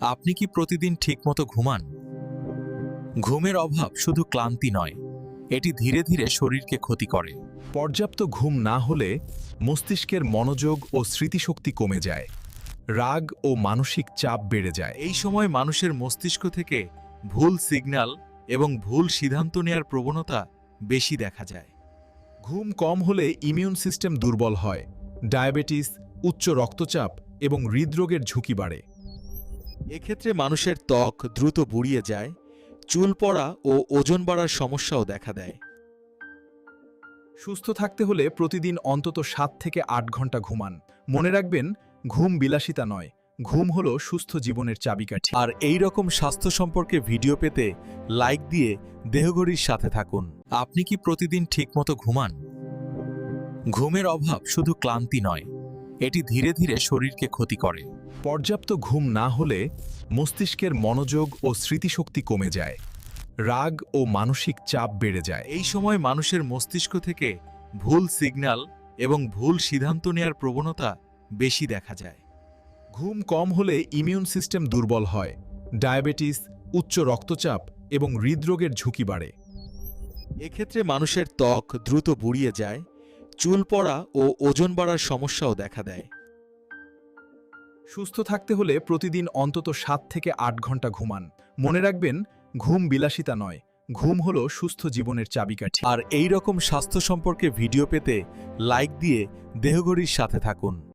আপনি কি প্রতিদিন ঠিকমতো ঘুমান? ঘুমের অভাব শুধু ক্লান্তি নয়, এটি ধীরে ধীরে শরীরকে ক্ষতি করে। পর্যাপ্ত ঘুম না হলে মস্তিষ্কের মনোযোগ ও স্মৃতিশক্তি কমে যায়, রাগ ও মানসিক চাপ বেড়ে যায়। এই সময় মানুষের মস্তিষ্ক থেকে ভুল সিগন্যাল এবং ভুল সিদ্ধান্ত নেয়ার প্রবণতা বেশি দেখা যায়। ঘুম কম হলে ইমিউন সিস্টেম দুর্বল হয়, ডায়াবেটিস, উচ্চ রক্তচাপ এবং হৃদরোগের ঝুঁকি বাড়ে। এক্ষেত্রে মানুষের ত্বক দ্রুত বুড়িয়ে যায়, চুল পড়া ও ওজন বাড়ার সমস্যাও দেখা দেয়। সুস্থ থাকতে হলে প্রতিদিন অন্তত 7 থেকে 8 ঘন্টা ঘুমান। মনে রাখবেন, ঘুম বিলাসিতা নয়, ঘুম হলো সুস্থ জীবনের চাবিকাঠি। আর এই রকম স্বাস্থ্য সম্পর্কে ভিডিও পেতে লাইক দিয়ে দেহঘড়ির সাথে থাকুন। আপনি কি প্রতিদিন ঠিকমতো ঘুমান? ঘুমের অভাব শুধু ক্লান্তি নয়, এটি ধীরে ধীরে শরীরকে ক্ষতি করে। পর্যাপ্ত ঘুম না হলে মস্তিষ্কের মনোযোগ ও স্মৃতিশক্তি কমে যায়, রাগ ও মানসিক চাপ বেড়ে যায়। এই সময় মানুষের মস্তিষ্ক থেকে ভুল সিগন্যাল এবং ভুল সিদ্ধান্ত নেয়ার প্রবণতা বেশি দেখা যায়। ঘুম কম হলে ইমিউন সিস্টেম দুর্বল হয়, ডায়াবেটিস, উচ্চ রক্তচাপ এবং হৃদরোগের ঝুঁকি বাড়ে। এক্ষেত্রে মানুষের ত্বক দ্রুত বুড়িয়ে যায়, চুল পড়া ও ওজন বাড়ার সমস্যাও দেখা দেয়। সুস্থ থাকতে হলে প্রতিদিন অন্তত 7 থেকে 8 ঘন্টা ঘুমান। মনে রাখবেন, ঘুম বিলাসিতা নয়, ঘুম হলো সুস্থ জীবনের চাবিকাঠি। আর এই রকম স্বাস্থ্য সম্পর্কে ভিডিও পেতে লাইক দিয়ে দেহঘড়ির সাথে থাকুন।